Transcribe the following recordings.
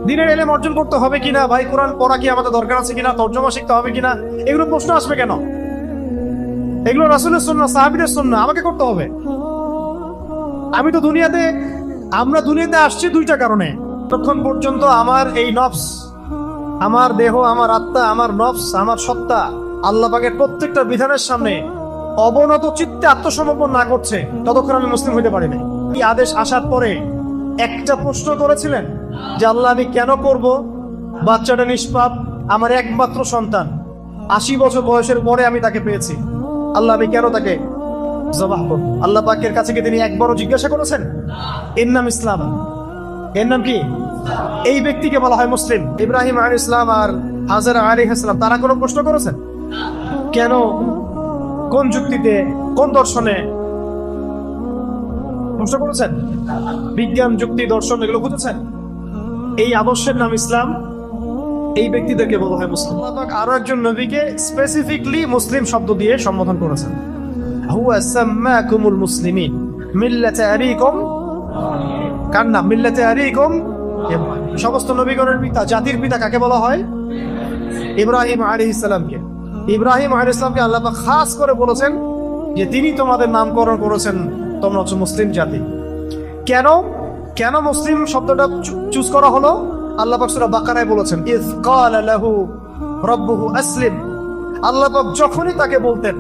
দিনের এলেম অর্জন করতে হবে কিনা, ভাই কোরআন পড়া কি আমাদের দরকার আছে কিনা, তর্জমা শিখতে হবে কিনা, এগুলো প্রশ্ন আসবে কেন? এগুলো রাসূলের সুন্নাহ, সাহাবীদের সুন্নাহ, আমাকে করতে হবে। আমি তো আমরা দুনিয়াতে আসছি দুইটা কারণে। ততক্ষণ পর্যন্ত আমার এই নফস, আমার দেহ, আমার আত্মা, আমার নফস, আমার সত্তা আল্লাহ পাকের প্রত্যেকটা বিধানের সামনে অবনত চিত্তে আত্মসমর্পণ না করছে, ততক্ষণ আমি মুসলিম হইতে পারি নাই। এই আদেশ আসার পরে একটা প্রশ্ন করেছিলেন যে আল্লাহ আমি কেন করব? বাচ্চাটা নিষ্পাপ, আমার একমাত্র সন্তান, 80 বছর বয়সের পরে আমি তাকে পেয়েছি, আল্লাহ আমি কেন তাকে জবাহ করব? আল্লাহ পাকের কাছে কি তিনি একবারও জিজ্ঞাসা করেছেন? এর নাম ইসলাম। এর নাম কি? এই ব্যক্তিকে বলা হয় মুসলিম। ইব্রাহিম আলাইহিস সালাম আর হাজরা আলাইহিস সালাম তারা কোনো প্রশ্ন করেছেন? কেন, কোন যুক্তিতে, কোন দর্শনে প্রশ্ন করেছেন? বিজ্ঞান, যুক্তি, দর্শন এগুলো খুঁজেছেন? এই আদর্শের নাম ইসলাম। এই ব্যক্তিদেরকে বলা হয় মুসলিম। আল্লাহ পাক আরো একজন নবীকে স্পেসিফিকলি মুসলিম শব্দ দিয়ে সম্বোধন করেছেন, হুয়া সাম্মাকুমুল মুসলিমিন মিল্লাতে আবিকুম, কার নাম? মিল্লাতে আবিকুম। সমস্ত নবীগণের পিতা, জাতির পিতা কাকে বলা হয়? ইব্রাহিম আলাইহিস সালামকে। ইব্রাহিম আলাইহিস সালামকে আল্লাহ পাক খাস করে বলেছেন যে তিনি তোমাদের নামকরণ করেছেন, তোমরা হচ্ছে মুসলিম জাতি। কেন কেন মুসলিম শব্দটা চুজ করা হলো? আল্লাহ পাক সূরা বাকারায় বলেছেন, ইয ক্বালা লাহু রাব্বুহু আসলিম। আল্লাহ পাক যখনই তাকে বলতেন,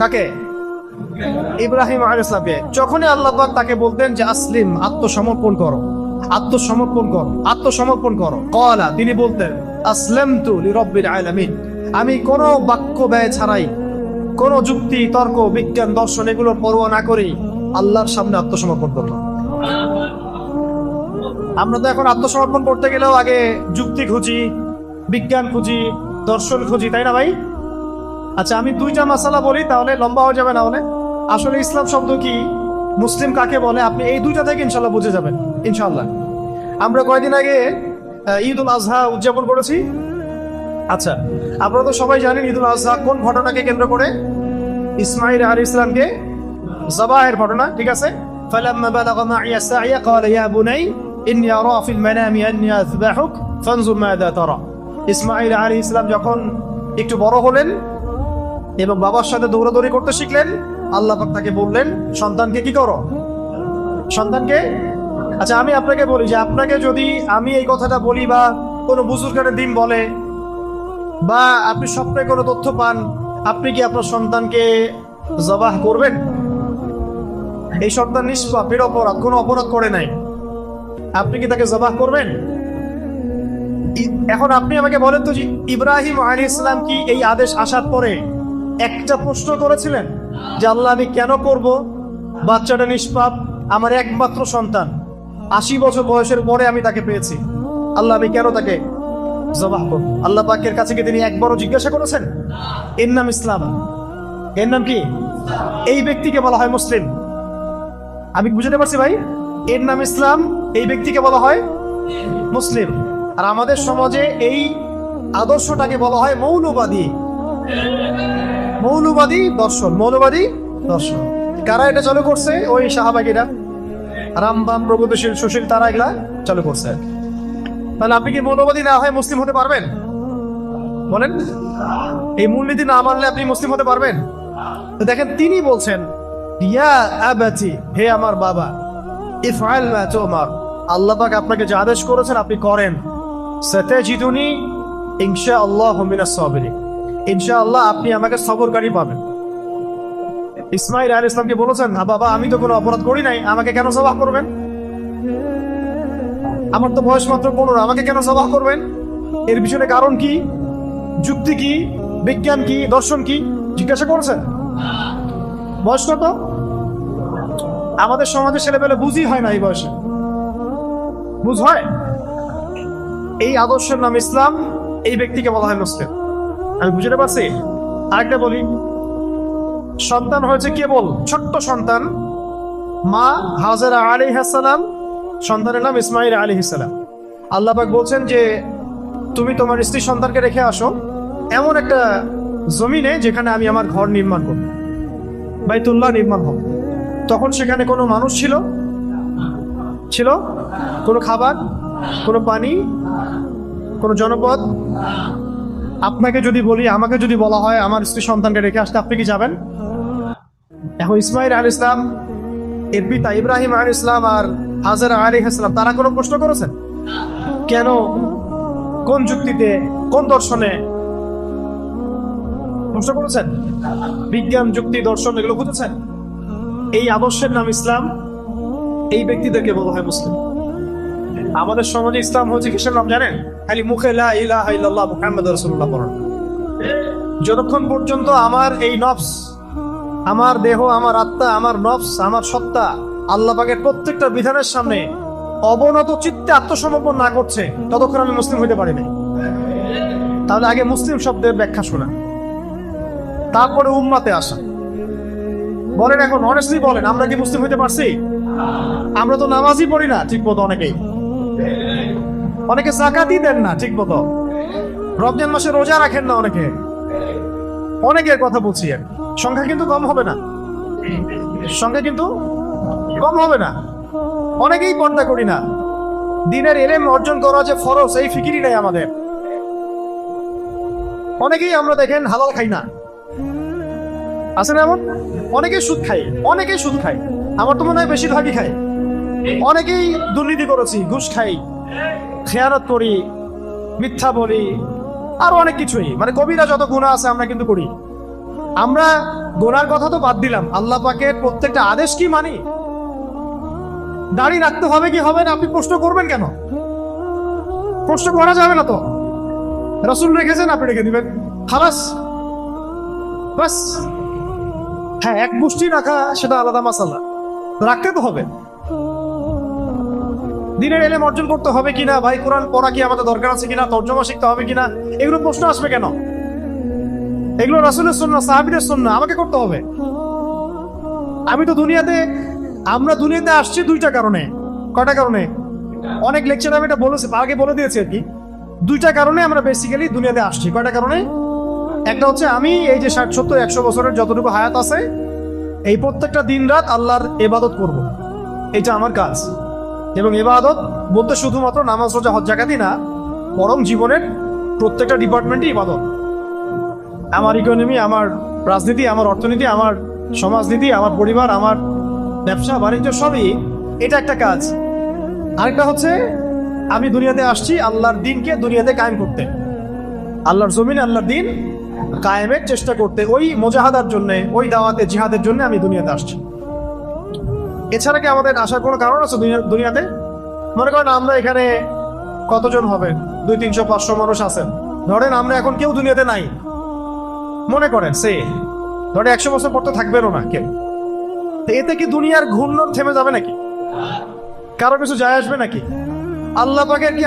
কাকে? ইব্রাহিম আলাইহিস সালামকে। যখনই আল্লাহ পাক তাকে বলতেন যে আসলিম, আত্মসমর্পণ করো, আত্মসমর্পণ করো, আত্মসমর্পণ করো, ক্বালা, তিনি বলতেন আসলামতু লিরাব্বিল আলামিন। আমি কোনো বাক্য ব্যয় ছাড়াই, কোনো যুক্তি, তর্ক, বিজ্ঞান, দর্শন এগুলোর পরোয়া না করেই আল্লাহর সামনে আত্মসমর্পণ করলাম। আমরা তো এখন আত্মসমর্পণ করতে গেলেও আগে যুক্তি খুঁজি, বিজ্ঞান খুঁজি, দর্শন খুঁজি, তাই না ভাই? আচ্ছা, আমি দুইটা মাসালা বলি, তাহলে লম্বা হয়ে যাবে না হলে। আসলে ইসলাম শব্দ কি, মুসলিম কাকে বলে, আপনি এই দুইটা থেকে ইনশাল্লাহ বুঝে যাবেন ইনশাল্লাহ। আমরা কয়েকদিন আগে ঈদ উল আজহা উদযাপন করেছি। আচ্ছা, আপনারা তো সবাই জানেন ঈদ উল আজহা কোন ঘটনাকে কেন্দ্র করে? ইসমাঈল আলাইহিস সালামকে জবাহের ঘটনা, ঠিক আছে? ফালাম্মা বালাগা মাইয়া সাইয়া ক্বালা ইয়া বুনাই ইন্নী আরা ফিল মানামি আন্নী আযবাহুক ফানজুর মাযা তারা। ইসমাঈল আলাইহিস সালাম যখন একটু বড় হলেন এবং বাবার সাথে দৌড়াদৌড়ি করতে শিখলেন, আল্লাহ পাক তাকে বললেন সন্তানকে কি করো? সন্তানকে। আচ্ছা, আমি আপনাকে বলি যে আপনাকে যদি আমি এই কথাটা বলি, বা কোনো বুজুর্গের দিন বলে, বা আপনি স্বপ্নে কোনো তথ্য পান, আপনি কি আপনার সন্তানকে জবাহ করবেন? এই সন্তান নিষ্পাপ, নিরপরাধ, কোনো অপরাধ করে নাই, আপনি কি তাকে জবাহ করবেন? এখন আপনি আমাকে বলেন তো যে ইব্রাহিম আলাইহিস সালাম কি এই আদেশ আসার পরে একটা প্রশ্ন করেছিলেন যে আল্লাহ আমি কেন করব? বাচ্চাটা নিষ্পাপ, আমার একমাত্র সন্তান, 80 বছর বয়সের পরে আমি তাকে পেয়েছি, আল্লাহ আমি কেন তাকে জবাহ করব? আল্লাহ পাকের কাছে কি তিনি একবারও জিজ্ঞাসা করেছেন? এর নাম ইসলাম। এর নাম কি? এই ব্যক্তিকে বলা হয় মুসলিম। আমি বুঝতে পারছি ভাই? এর নাম ইসলাম, এই ব্যক্তিকে বলা হয় মুসলিম। আর আমাদের সমাজে এই আদর্শটাকে বলা হয় মৌলবাদী, মৌলবাদী দর্শন, মৌলবাদী দর্শন। কারা এটা চালু করছে? ওই শাহবাগীরা, রামবাম, প্রগতিশীল, সুশীল, তারা এগুলা চালু করছে। তাহলে আপনি কি মৌলবাদী না হয় মুসলিম হতে পারবেন? বলেন, এই মূলনীতি না মানলে আপনি মুসলিম হতে পারবেন? তো দেখেন, তিনি বলছেন ইয়া আবাতি, হে আমার বাবা, ইফআল মা তুমার, আল্লাহ পাক আপনাকে যা আদেশ করেছেন আপনি করেন। সাতাজিদুনি ইনশাআল্লাহু মিনাস সাবিরিন, ইনশাআল্লাহ আপনি আমাকে সবরকারী পাবেন। ইসমাঈল আলাইহিস সালামকে বলেছেন, বাবা আমি তো কোনো অপরাধ করি নাই, আমাকে কেন জবাহ করবেন? আমার তো বয়স মাত্র 15, আমাকে কেন জবাহ করবেন? এর পিছনে কারণ কি, যুক্তি কি, বিজ্ঞান কি, দর্শন কি জিজ্ঞাসা করেছেন? বয়স কত? আমাদের সমাজে ছেলেবেলে বুঝই হয় না, এই বয়সে বুঝ হয়? এই আদর্শের নাম ইসলাম, এই ব্যক্তিকে বলা হয় মুসলিম। আমি বুঝতে পারছি। আরেকটা বলি, সন্তান হয়েছে কেবল ছোট্ট সন্তান, মা হাজরা আলাইহিস সালাম, সন্তানের নাম ইসমাঈল আলাইহিস সালাম। আল্লাহ পাক বলছেন যে তুমি তোমার স্ত্রী সন্তানকে রেখে আসো এমন একটা জমিনে যেখানে আমি আমার ঘর নির্মাণ করব, বাইতুল্লাহ নির্মাণ হবে। তখন সেখানে কোনো মানুষ ছিল? কোনো খাবার, কোনো পানি, কোনো জনপদ? আপনাকে যদি বলি, আমাকে যদি বলা হয় আমার স্ত্রী সন্তানকে রেখে আসতে, আপনি কি যাবেন? এখন ইসমাইল আলাইহিস সালাম এর পিতা ইব্রাহিম আলাইহিস সালাম আর হাজেরা আলাইহিস সালাম তারা কোনো প্রশ্ন করেছেন? কেন, কোন যুক্তিতে, কোন দর্শনে প্রশ্ন করেছেন? বিজ্ঞান, যুক্তি, দর্শন এগুলো খুঁজেছেন? এই আদর্শের নাম ইসলাম। এই ব্যক্তিদেরকে বলা হয় মুসলিম। আমাদের সমাজে ইসলাম হচ্ছে কিসের নাম জানেন? খালি মুখে লা ইলাহা ইল্লাল্লাহ মুহাম্মাদুর রাসূলুল্লাহ পড়া। যতক্ষণ পর্যন্ত আমার এই নফস, আমার দেহ, আমার আত্মা, আমার নফস, আমার সত্তা আল্লাহ পাকের প্রত্যেকটা বিধানের সামনে অবনত চিত্তে আত্মসমর্পণ না করছে, ততক্ষণ আমি মুসলিম হইতে পারি না। তাহলে আগে মুসলিম শব্দের ব্যাখ্যা শোনা, তারপরে উম্মাতে আসা। বলেন এখন অনেস্টলি বলেন, আমরা কি মুসলিম হইতে পারছি? আমরা তো নামাজই পড়ি না ঠিক মতো, অনেকে যাকাতই দেন না ঠিক মতো, রমজান মাসে রোজা রাখেন না অনেকের কথা বলছি। সংখ্যা কিন্তু কম হবে না, সংখ্যা কিন্তু কম হবে না। অনেকেই পর্দা করি না। দিনের ইলম অর্জন করা যে ফরজ, এই ফিকিরই নাই আমাদের। অনেকেই আমরা দেখেন হালাল খাই না, আছে না এমন? অনেকেই সুদ খাই, আমার তো মনে হয় বেশিরভাগই খাই। অনেকেই দুর্নীতি করেছি, ঘুষ খাই, খেয়ানত করি, মিথ্যা বলি, আরো অনেক কিছুই, মানে কবিরা যত গুনাহ আছে আমরা কিন্তু করি। আমরা গুনার কথা তো বাদ দিলাম, আল্লাহ পাকের প্রত্যেকটা আদেশ কি মানি? দাড়ি রাখতে হবে কি হবে না আপনি প্রশ্ন করবেন কেন? প্রশ্ন করা যাবে না তো। রাসূল রেখেছেন, আপনি রেখে দিবেন, খালাস, বাস। হ্যাঁ, এক মুষ্টি রাখা সেটা আলাদা মাসালা, রাখতে তো হবে। দিনের ইলম অর্জন করতে হবে কিনা, ভাই কোরআন পড়া কি আমাদের দরকার আছে কিনা, তর্জমা শিখতে হবে কিনা, এগুলো প্রশ্ন আসবে কেন? এগুলো রাসূলের সুন্নাহ, সাহাবীদের সুন্নাহ, আমাকে করতে হবে। আমি তো আমরা দুনিয়াতে আসছি দুইটা কারণে। কয়টা কারণে? অনেক লেকচার আমি এটা বলেছি, আগে বলে দিয়েছি আর কি। দুইটা কারণে আমরা বেসিক্যালি দুনিয়াতে আসছি। কয়টা কারণে? একটা হচ্ছে আমি এই যে 60, 70, 100 বছরের যতটুকু হায়াত আছে, এই প্রত্যেকটা দিন রাত আল্লাহর ইবাদত করব, এটা আমার কাজ। এবং ইবাদত বলতে শুধুমাত্র নামাজ, রোজা, হজ, যাকাতই না, বরং জীবনের প্রত্যেকটা ডিপার্টমেন্টই ইবাদত। আমার ইকোনমি, আমার রাজনীতি, আমার অর্থনীতি, আমার সমাজনীতি, আমার পরিবার, আমার ব্যবসা বাণিজ্য, সবই এটা একটা কাজ। আরেকটা হচ্ছে আমি দুনিয়াতে আসছি আল্লাহর দিনকে দুনিয়াতে কায়েম করতে, আল্লাহর জমিনে আল্লাহর দিন কায়েমের চেষ্টা করতে, ওই মুজাহাদার জন্য, ওই দাওয়াতে জিহাদের জন্য আমি দুনিয়াতে আসছি। এছাড়া কি আমাদের আসার কোনো কারণ আছে দুনিয়াতে? মনে করেন আমরা এখানে কতজন হবে, 200, 300, 500 মানুষ আছেন। ধরেন আমরা এখন কেউ দুনিয়াতে নাই, মনে করেন ধরেন 100 বছর পর তো থাকবেনও না কেউ। এতে কি দুনিয়ার ঘূর্ণন থেমে যাবে নাকি? কারো কিছু যায় আসবে নাকি? আল্লাহ পাকের কি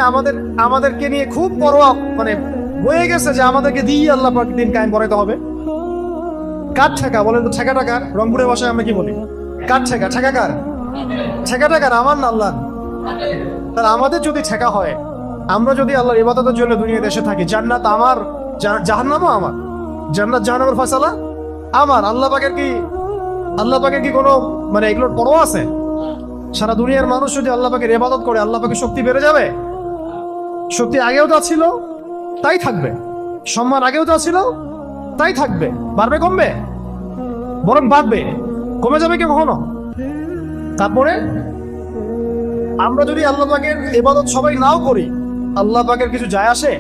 আমাদেরকে নিয়ে খুব বড় মানে হয়ে গেছে যে আমাদেরকে দিয়ে আল্লাহ পাক দিন কায়েম করাইতে হবে? কার ঠেকা বলেন তো? ঠেকাটা কার? রংপুরে ভাষায় আমরা কি বলি? কার ঠেকা? ঠেকা কার? ঠেকাটা কার? আমার না আল্লাহ। তাহলে আমাদের যদি ঠেকা হয়, আমরা যদি আল্লাহর ইবাদতের জন্য দুনিয়াতে এসে থাকি, জান্নাত আমার, জাহান্নামও আমার, জান্নাত জাহান্নামের ফয়সালা আমার। আল্লাহ পাকের কি কোনো মানে এগুলোর পরোয়া আছে? সারা দুনিয়ার মানুষ যদি আল্লাহ পাকের ইবাদত করে, আল্লাহ পাকের শক্তি বেড়ে যাবে? শক্তি আগেও যা ছিল তাই থাকবে, সম্মান আগেও যা ছিল তাই থাকবে, বাড়বে কমবে? বরং বাড়বে, কমে যাবে কি কখনো? তারপরে আমরা যদি আল্লাহ পাকের ইবাদত সবাই নাও করি, আল্লাহ পাকের কিছু যায় আসে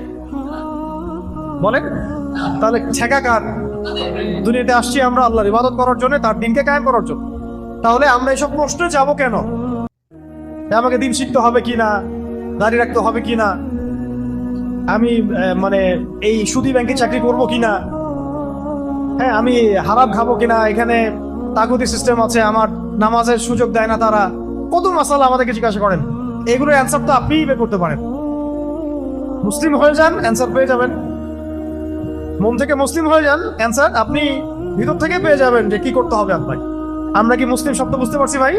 বলেন? তাহলে ঠেকা কার? দুনিয়াতে আসছি আমরা আল্লাহর ইবাদত করার জন্য, তার দিনকে কায়েম করার জন্য। তাহলে আমরা এসব প্রশ্নে যাবো কেন? আমাকে দিন শিখতে হবে কিনা, দাঁড়িয়ে রাখতে হবে কিনা, আমি মানে এই সুদী ব্যাংকে চাকরি করব কিনা, হ্যাঁ আমি হারাম খাবো কিনা, এখানে তাগুতি সিস্টেম আছে, আমার নামাজের সুযোগ দেয় না তারা, কত মাসালা আমাদেরকে জিজ্ঞাসা করেন। এগুলোর অ্যান্সার তো আপনিই বের করতে পারেন। মুসলিম হয়ে যান, অ্যান্সার পেয়ে যাবেন। মন থেকে মুসলিম হয়ে যান, অ্যান্সার আপনি ভিতর থেকে পেয়ে যাবেন যে কি করতে হবে আপনাকে। আমরা কি মুসলিম শব্দ বুঝতে পারছি ভাই?